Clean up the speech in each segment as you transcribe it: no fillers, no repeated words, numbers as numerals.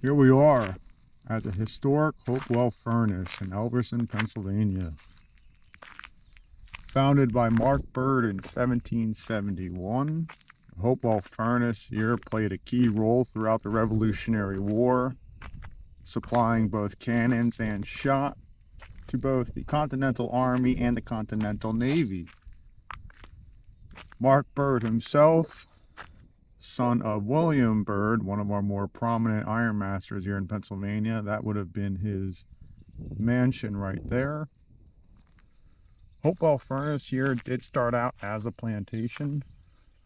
Here we are at the historic Hopewell Furnace in Elverson, Pennsylvania. Founded by Mark Bird in 1771, the Hopewell Furnace here played a key role throughout the Revolutionary War, supplying both cannons and shot to both the Continental Army and the Continental Navy. Mark Bird himself, son of William Bird, one of our more prominent ironmasters here in Pennsylvania. That would have been his mansion right there. Hopewell Furnace here did start out as a plantation.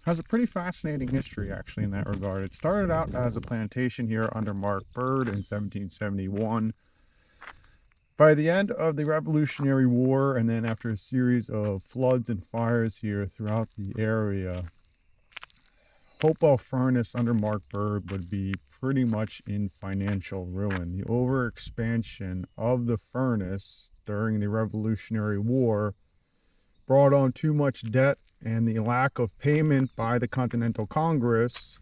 Has a pretty fascinating history actually in that regard. It started out as a plantation here under Mark Bird in 1771. By the end of the Revolutionary War, and then after a series of floods and fires here throughout the area, Hopewell Furnace under Mark Bird would be pretty much in financial ruin. The overexpansion of the furnace during the Revolutionary War brought on too much debt, and the lack of payment by the Continental Congress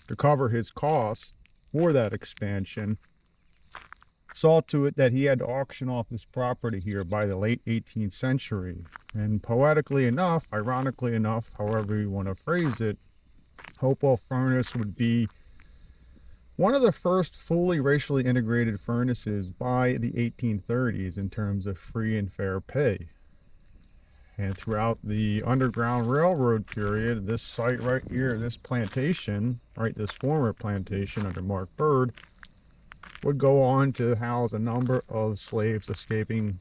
to cover his costs for that expansion saw to it that he had to auction off this property here by the late 18th century. And poetically enough, ironically enough, however you want to phrase it, Hopewell Furnace would be one of the first fully racially integrated furnaces by the 1830s in terms of free and fair pay. And throughout the Underground Railroad period, this site right here, this plantation, right, this former plantation under Mark Bird, would go on to house a number of slaves escaping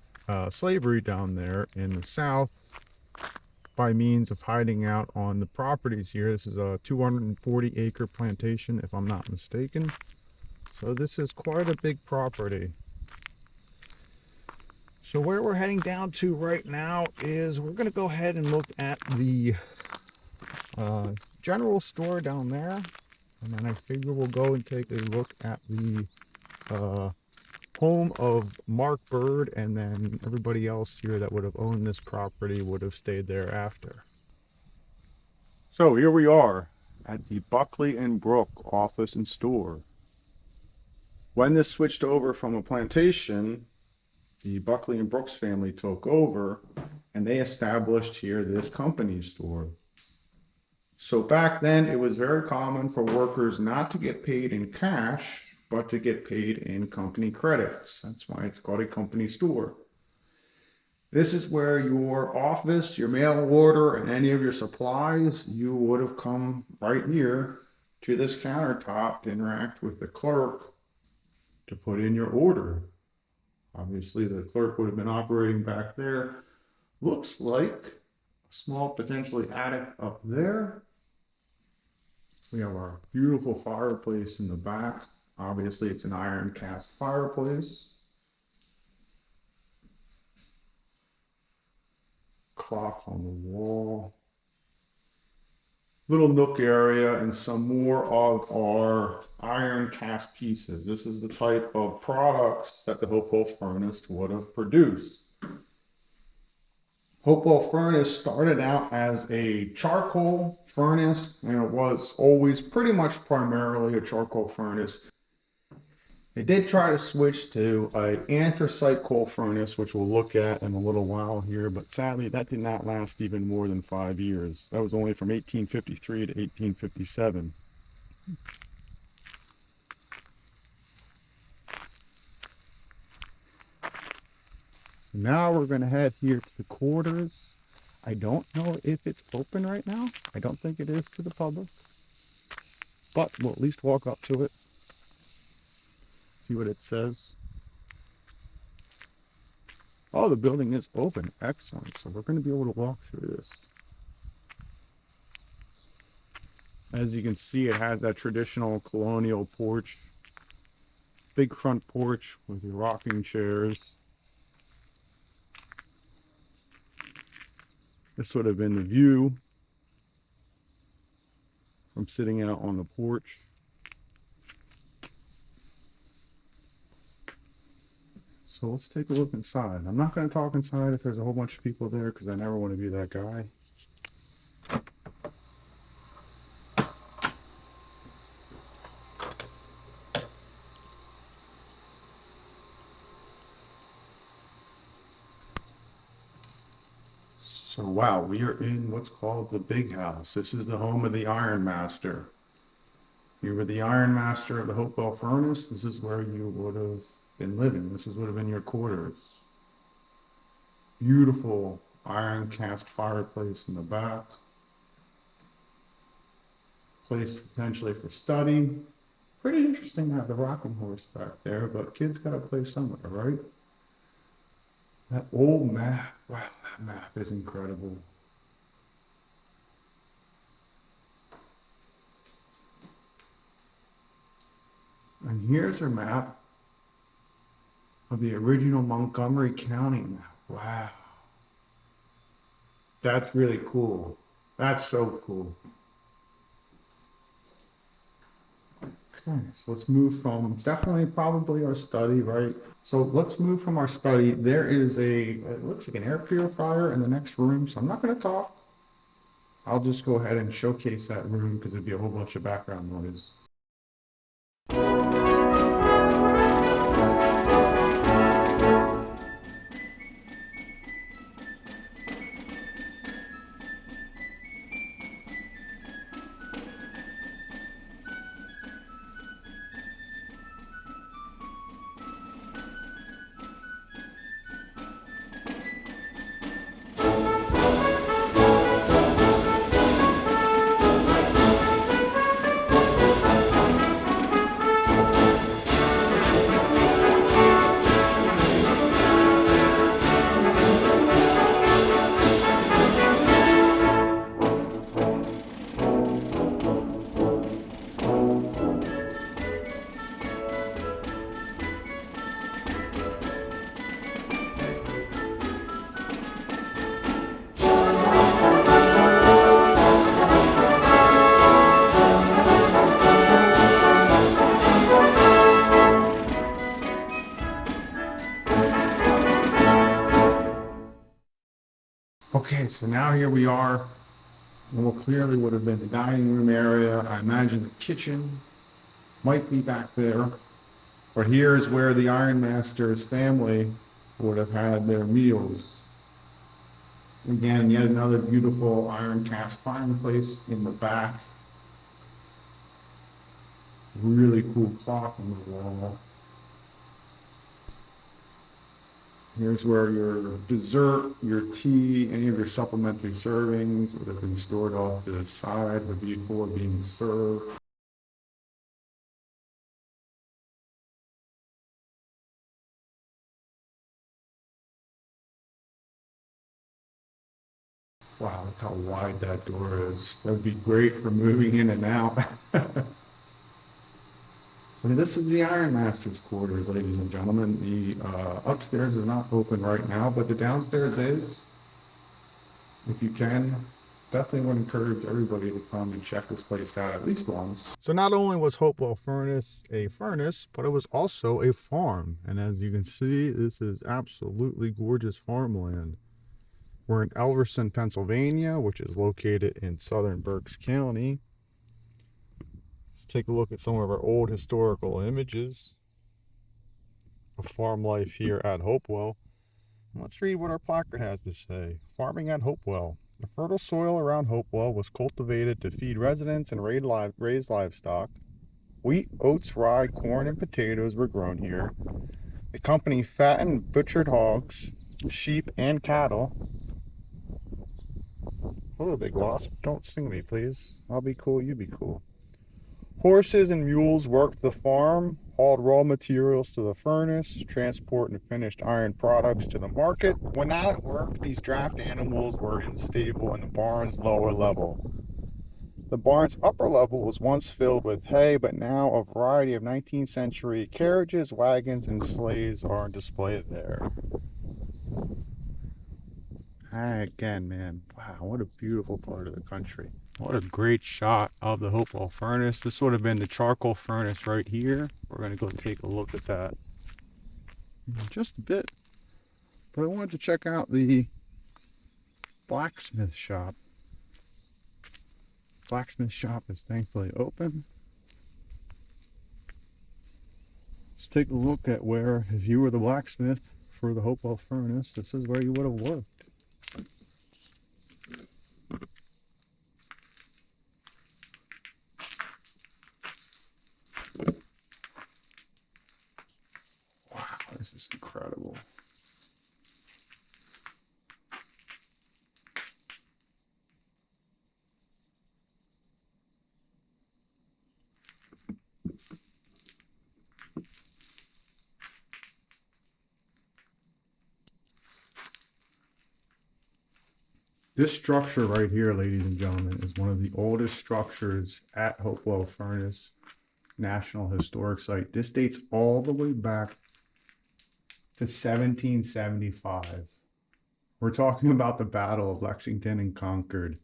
slavery down there in the South by means of hiding out on the properties here. This is a 240-acre plantation, if I'm not mistaken. So this is quite a big property. So where we're heading down to right now is we're going to go ahead and look at the general store down there. And then I figure we'll go and take a look at the home of Mark Bird, and then everybody else here that would have owned this property would have stayed there after. So here we are at the Buckley and Brooke office and store. When this switched over from a plantation, the Buckley and Brooks family took over and they established here this company store. So back then it was very common for workers not to get paid in cash, but to get paid in company credits. That's why it's called a company store. This is where your office, your mail order, and any of your supplies, you would have come right here to this countertop to interact with the clerk to put in your order. Obviously, the clerk would have been operating back there. Looks like a small, potentially attic up there. We have our beautiful fireplace in the back. Obviously, it's an iron cast fireplace. Clock on the wall. Little nook area and some more of our iron cast pieces. This is the type of products that the Hopewell Furnace would have produced. Hopewell Furnace started out as a charcoal furnace, and it was always pretty much primarily a charcoal furnace. They did try to switch to an anthracite coal furnace, which we'll look at in a little while here, but sadly that did not last even more than 5 years. That was only from 1853 to 1857. So now we're going to head here to the quarters. I don't know if it's open right now. I don't think it is to the public, but we'll at least walk up to it. See what it says. Oh, the building is open. Excellent. So we're going to be able to walk through this. As you can see, it has that traditional colonial porch. Big front porch with your rocking chairs. This would have been the view from sitting out on the porch. So let's take a look inside. I'm not going to talk inside if there's a whole bunch of people there because I never want to be that guy. So wow, we are in what's called the Big House. This is the home of the Ironmaster. If you were the Ironmaster of the Hopewell Furnace, this is where you would have been living. This would have been your quarters. Beautiful iron cast fireplace in the back. Place potentially for study. Pretty interesting to have the rocking horse back there, but kids gotta play somewhere, right? That old map, wow, that map is incredible. And here's her map of the original Montgomery County map. Wow. That's really cool. That's so cool. Okay, so let's move from definitely probably our study, right? So let's move from our study. There is it looks like an air purifier in the next room. So I'm not going to talk. I'll just go ahead and showcase that room because it'd be a whole bunch of background noise. Okay, so now here we are. Well, clearly would have been the dining room area. I imagine the kitchen might be back there. But here's where the Ironmaster's family would have had their meals. Again, yet another beautiful iron cast fireplace in the back. Really cool clock on the wall. Here's where your dessert, your tea, any of your supplementary servings would have been stored off to the side before being served. Wow, look how wide that door is. That would be great for moving in and out. So this is the Ironmaster's quarters, ladies and gentlemen. The upstairs is not open right now, but the downstairs is. If you can, definitely would encourage everybody to come and check this place out at least once. So not only was Hopewell Furnace a furnace, but it was also a farm. And as you can see, this is absolutely gorgeous farmland. We're in Elverson, Pennsylvania, which is located in southern Berks County. Let's take a look at some of our old historical images of farm life here at Hopewell. Let's read what our placard has to say. Farming at Hopewell. The fertile soil around Hopewell was cultivated to feed residents and raise livestock. Wheat, oats, rye, corn, and potatoes were grown here. The company fattened butchered hogs, sheep, and cattle. Hello, big wasp. Don't sting me, please. I'll be cool, you be cool. Horses and mules worked the farm, hauled raw materials to the furnace, transport and finished iron products to the market. When not at work, these draft animals were in the stable in the barn's lower level. The barn's upper level was once filled with hay, but now a variety of 19th century carriages, wagons, and sleighs are on display there. Hi again, man. Wow, what a beautiful part of the country. What a great shot of the Hopewell Furnace. This would have been the charcoal furnace right here. We're going to go take a look at that in just a bit. But I wanted to check out the blacksmith shop. Blacksmith shop is thankfully open. Let's take a look at where, if you were the blacksmith for the Hopewell Furnace, this is where you would have worked. This is incredible. This structure right here, ladies and gentlemen, is one of the oldest structures at Hopewell Furnace National Historic Site. This dates all the way back to 1775. We're talking about the Battle of Lexington and Concord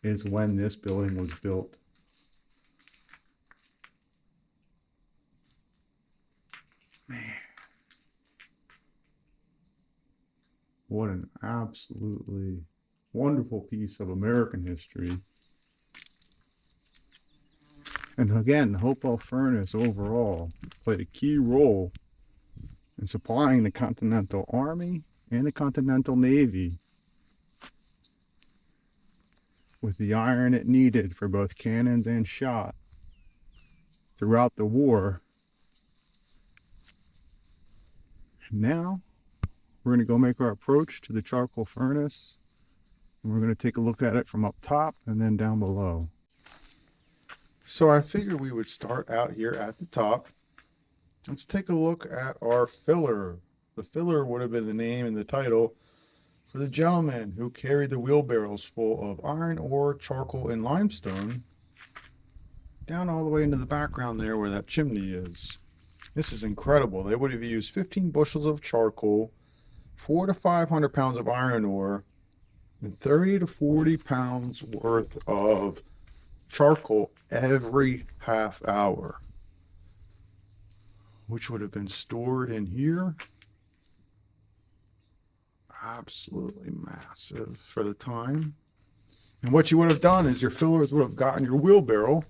is when this building was built. Man, what an absolutely wonderful piece of American history. And again, Hopewell Furnace overall played a key role in supplying the Continental Army and the Continental Navy with the iron it needed for both cannons and shot throughout the war. And now we're going to go make our approach to the charcoal furnace, and we're going to take a look at it from up top and then down below. So I figured we would start out here at the top. Let's take a look at our filler. The filler would have been the name and the title for the gentleman who carried the wheelbarrows full of iron ore, charcoal, and limestone down all the way into the background there where that chimney is. This is incredible. They would have used 15 bushels of charcoal, 400 to 500 pounds of iron ore, and 30 to 40 pounds worth of charcoal every half hour, which would have been stored in here. Absolutely massive for the time. And what you would have done is your fillers would have gotten your wheelbarrow.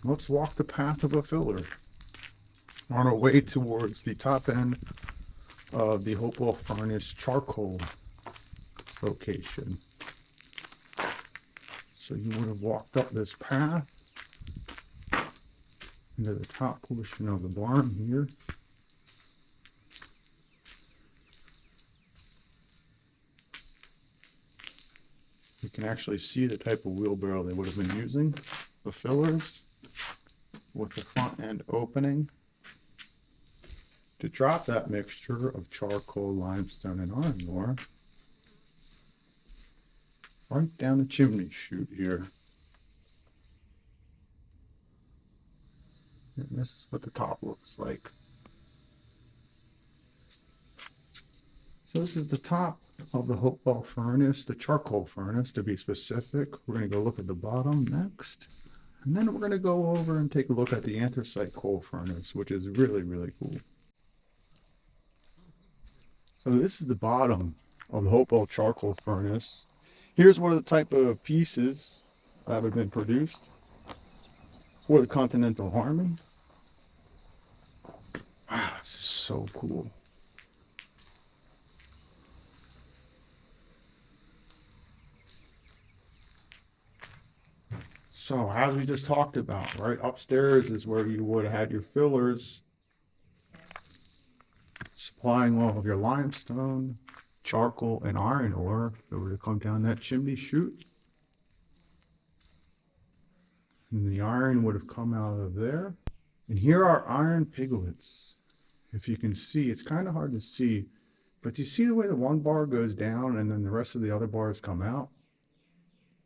Let's walk the path of a filler on our way towards the top end of the Hopewell Furnace charcoal location. So you would have walked up this path into the top portion of the barn here. You can actually see the type of wheelbarrow they would have been using. The fillers with the front end opening to drop that mixture of charcoal, limestone, and iron ore right down the chimney chute here. And this is what the top looks like. So this is the top of the Hopewell furnace, the charcoal furnace to be specific. We're going to go look at the bottom next. And then we're going to go over and take a look at the anthracite coal furnace, which is really, really cool. So this is the bottom of the Hopewell charcoal furnace. Here's one of the type of pieces that have been produced for the Continental Army. Wow, this is so cool. So as we just talked about, right upstairs is where you would have had your fillers supplying all of your limestone, charcoal, and iron ore. It would have come down that chimney chute. And the iron would have come out of there. And here are iron piglets. If you can see, it's kind of hard to see, but you see the way the one bar goes down and then the rest of the other bars come out?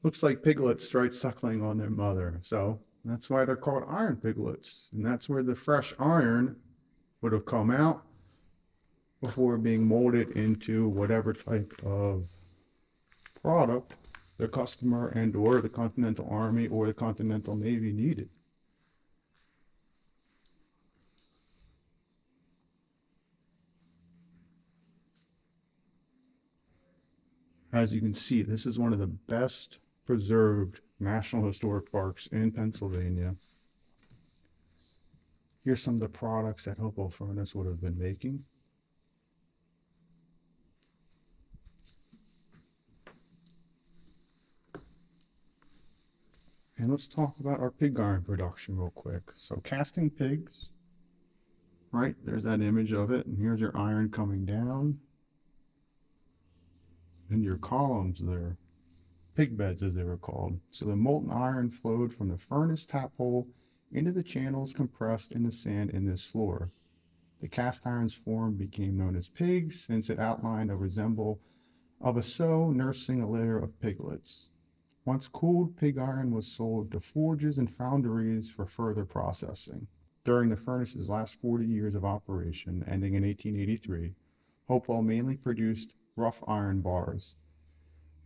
Looks like piglets, right, suckling on their mother. So that's why they're called iron piglets. And that's where the fresh iron would have come out before being molded into whatever type of product the customer and or the Continental Army or the Continental Navy needed. As you can see, this is one of the best preserved National Historic Parks in Pennsylvania. Here's some of the products that Hopewell Furnace would have been making. And let's talk about our pig iron production real quick. So casting pigs right? There's that image of it. And here's your iron coming down. And your columns there. Pig beds, as they were called. So the molten iron flowed from the furnace tap hole into the channels compressed in the sand in this floor. The cast iron's form became known as pigs, since it outlined a resemble of a sow nursing a litter of piglets. Once cooled, pig iron was sold to forges and foundries for further processing. During the furnace's last 40 years of operation, ending in 1883, Hopewell mainly produced rough iron bars.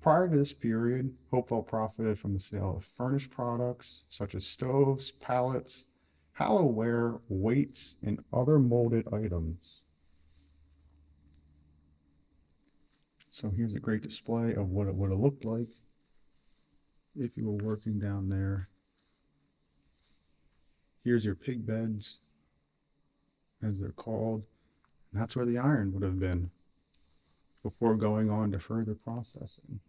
Prior to this period, Hopewell profited from the sale of furnace products such as stoves, pallets, hollowware, weights, and other molded items. So here's a great display of what it would have looked like if you were working down there. Here's your pig beds, as they're called. And that's where the iron would have been before going on to further processing.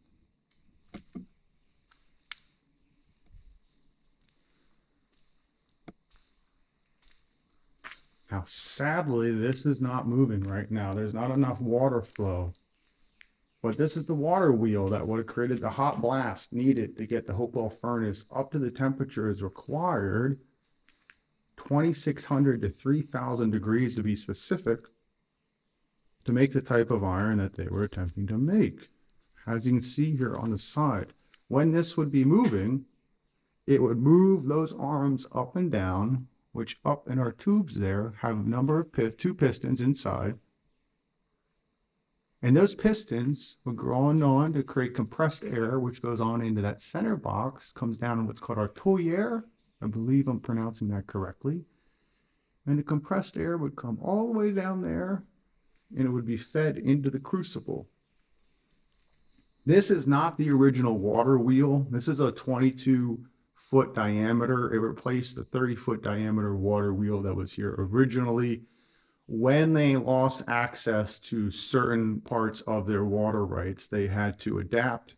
Now, sadly, this is not moving right now. There's not enough water flow. But this is the water wheel that would have created the hot blast needed to get the Hopewell furnace up to the temperatures required, 2,600 to 3,000 degrees to be specific, to make the type of iron that they were attempting to make. As you can see here on the side, when this would be moving, it would move those arms up and down, which up in our tubes there have a number of two pistons inside. And those pistons would go on to create compressed air, which goes on into that center box, comes down in what's called our tuyere. I believe I'm pronouncing that correctly. And the compressed air would come all the way down there, and it would be fed into the crucible. This is not the original water wheel. This is a 22-foot diameter. It replaced the 30-foot diameter water wheel that was here originally. When they lost access to certain parts of their water rights, they had to adapt,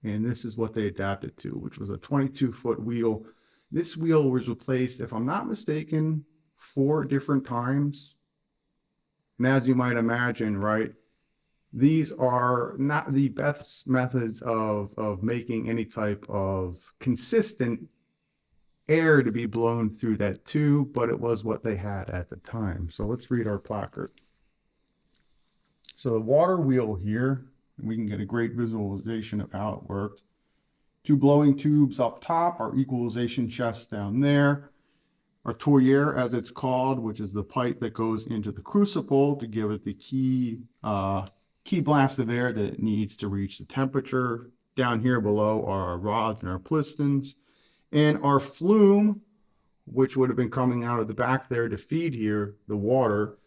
and this is what they adapted to, which was a 22-foot wheel. This wheel was replaced, if I'm not mistaken, 4 different times. And as you might imagine, right, these are not the best methods of making any type of consistent air to be blown through that tube, but it was what they had at the time. So let's read our placard. So the water wheel here, we can get a great visualization of how it worked. 2 blowing tubes up top, our equalization chest down there, our tuyere, as it's called, which is the pipe that goes into the crucible to give it the key blast of air that it needs to reach the temperature. Down here below are our rods and our pistons. And our flume, which would have been coming out of the back there to feed here the water,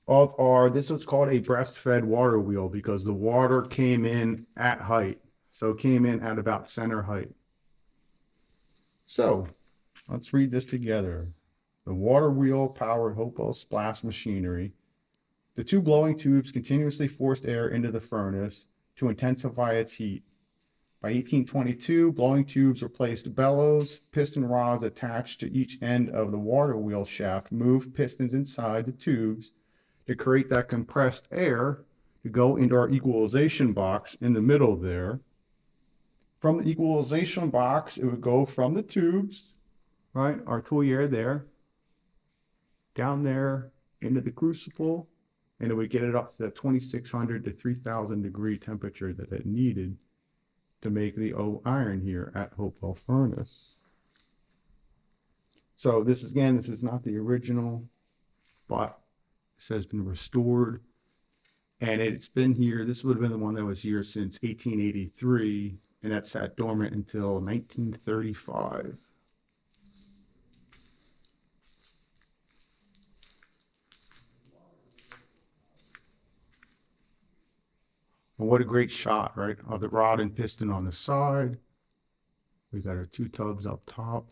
this was called a breast-fed water wheel because the water came in at height. So it came in at about center height. So let's read this together. The water wheel powered Hopewell splash machinery. The 2 blowing tubes continuously forced air into the furnace to intensify its heat. By 1822, blowing tubes replaced bellows. Piston rods attached to each end of the water wheel shaft moved pistons inside the tubes to create that compressed air to go into our equalization box in the middle there. From the equalization box, it would go from the tubes, right, our tuyere there, down there into the crucible, and it would get it up to that 2,600 to 3,000 degree temperature that it needed to make the iron here at Hopewell Furnace. So this is not the original, but this has been restored, and it's been here. This would have been the one that was here since 1883, and that sat dormant until 1935. And what a great shot, right? Of the rod and piston on the side. We got our 2 tubs up top.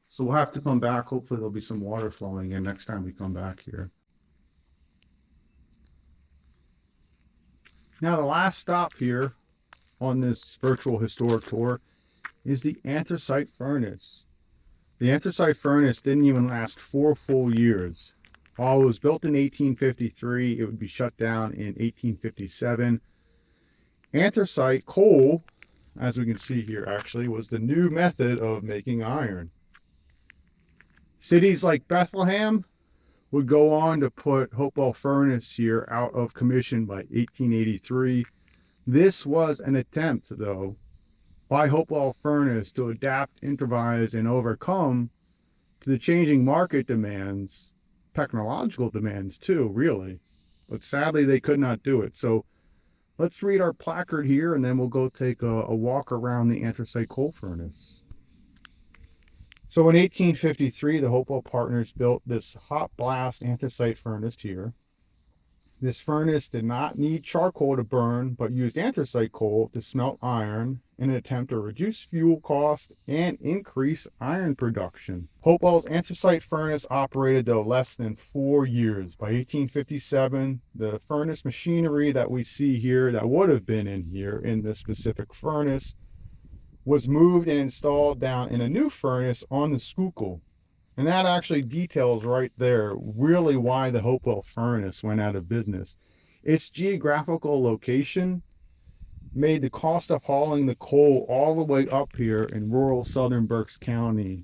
So we'll have to come back. Hopefully there'll be some water flowing in next time we come back here. Now the last stop here on this virtual historic tour is the anthracite furnace. The anthracite furnace didn't even last 4 full years. While it was built in 1853, it would be shut down in 1857. Anthracite coal, as we can see here actually, was the new method of making iron. Cities like Bethlehem would go on to put Hopewell Furnace here out of commission by 1883. This was an attempt, though, by Hopewell Furnace to adapt, improvise, and overcome to the changing market demands, technological demands too, really. But sadly, they could not do it. So let's read our placard here, and then we'll go take a walk around the anthracite coal furnace. So in 1853, the Hopewell partners built this hot blast anthracite furnace here. This furnace did not need charcoal to burn, but used anthracite coal to smelt iron in an attempt to reduce fuel cost and increase iron production. Hopewell's anthracite furnace operated, though, less than 4 years. By 1857, the furnace machinery that we see here, that would have been in here in this specific furnace, was moved and installed down in a new furnace on the Schuylkill. And that actually details right there really why the Hopewell furnace went out of business. Its geographical location made the cost of hauling the coal all the way up here in rural southern Berks County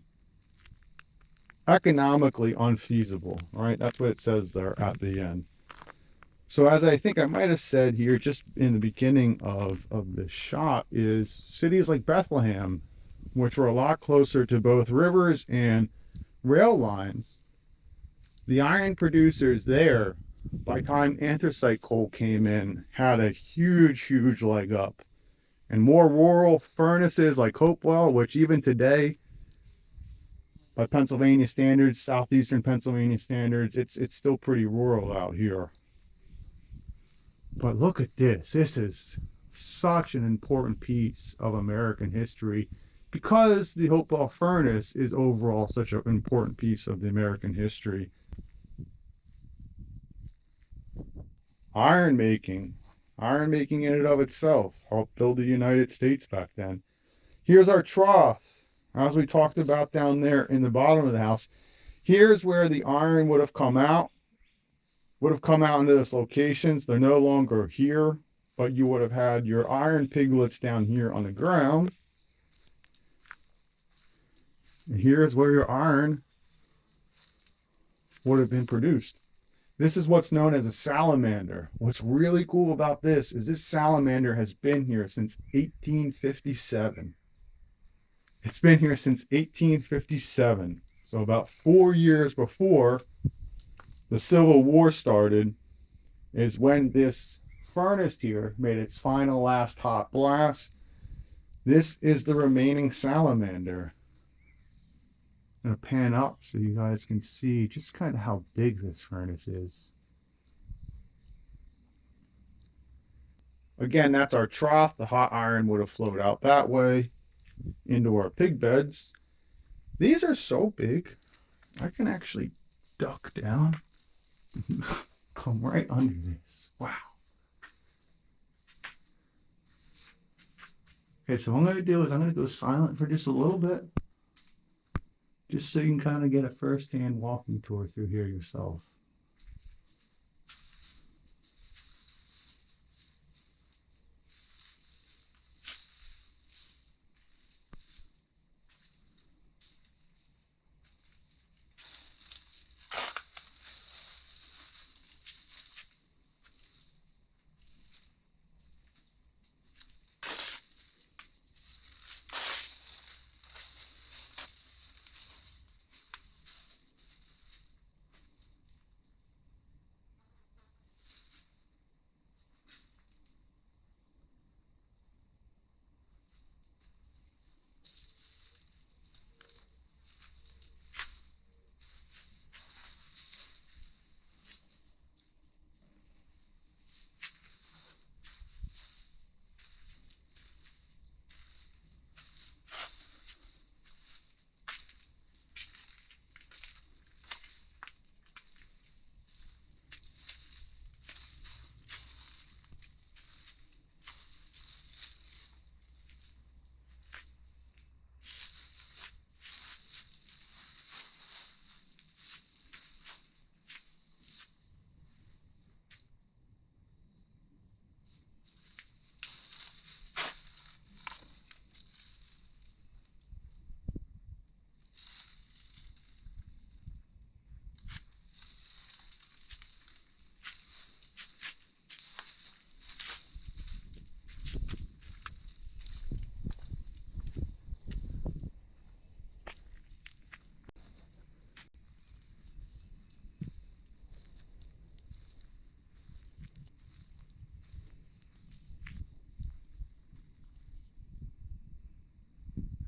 economically unfeasible, right? That's what it says there at the end. So as I think I might have said here just in the beginning of this shot, is cities like Bethlehem, which were a lot closer to both rivers and rail lines, the iron producers there, by the time anthracite coal came in, had a huge leg up. And more rural furnaces like Hopewell, which even today, by Pennsylvania standards, southeastern Pennsylvania standards, it's still pretty rural out here. But look at this. This is such an important piece of American history, because the Hopewell furnace is overall such an important piece of the American history. Iron making in and of itself helped build the United States back then. Here's our trough, as we talked about down there in the bottom of the house. Here's where the iron would have come out into this locations. They're no longer here, but you would have had your iron piglets down here on the ground. And here's where your iron would have been produced. This is what's known as a salamander. What's really cool about this is this salamander has been here since 1857. It's been here since 1857. So about 4 years before the Civil War started is when this furnace here made its final last hot blast. This is the remaining salamander. I'm going to pan up so you guys can see just kind of how big this furnace is. Again, that's our trough. The hot iron would have flowed out that way into our pig beds. These are so big, I can actually duck down, come right under this. Wow. Okay, so what I'm going to do is I'm going to go silent for just a little bit, just so you can kind of get a first-hand walking tour through here yourself.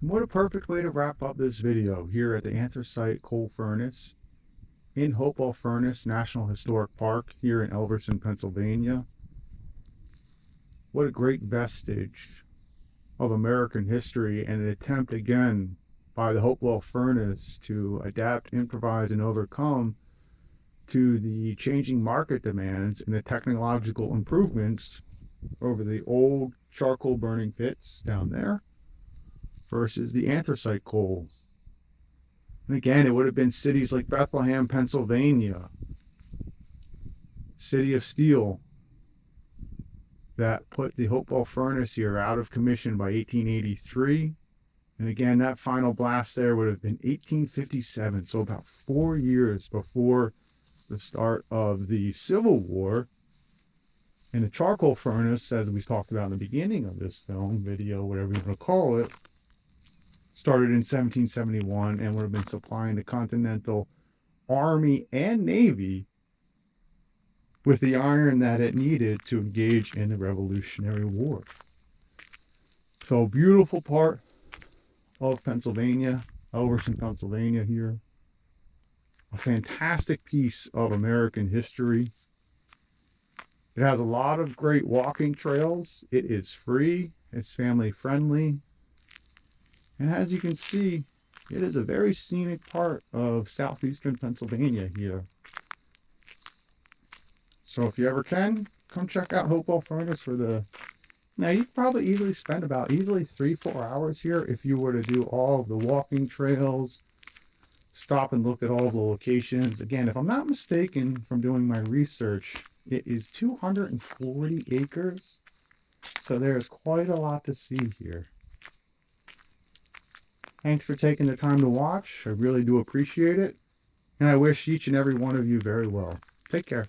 What a perfect way to wrap up this video here at the Anthracite coal furnace in Hopewell Furnace National Historic Park here in Elverson, Pennsylvania. What a great vestige of American history, and an attempt again by the Hopewell Furnace to adapt, improvise, and overcome to the changing market demands and the technological improvements over the old charcoal burning pits down there versus the anthracite coal. And again, it would have been cities like Bethlehem, Pennsylvania, City of Steel, that put the Hopewell Furnace here out of commission by 1883. And again, that final blast there would have been 1857, so about 4 years before the start of the Civil War. And the charcoal furnace, as we talked about in the beginning of this film, video, whatever you want to call it, started in 1771 and would have been supplying the Continental Army and Navy with the iron that it needed to engage in the Revolutionary War. So beautiful part of Pennsylvania, Elverson, Pennsylvania here. A fantastic piece of American history. It has a lot of great walking trails. It is free. It's family friendly. And as you can see, it is a very scenic part of southeastern Pennsylvania here. So if you ever can, come check out Hopewell Furnace for the... Now, you could probably easily spend about 3-4 hours here if you were to do all of the walking trails, stop and look at all of the locations. Again, if I'm not mistaken from doing my research, it is 240 acres. So there's quite a lot to see here. Thanks for taking the time to watch. I really do appreciate it. And I wish each and every one of you very well. Take care.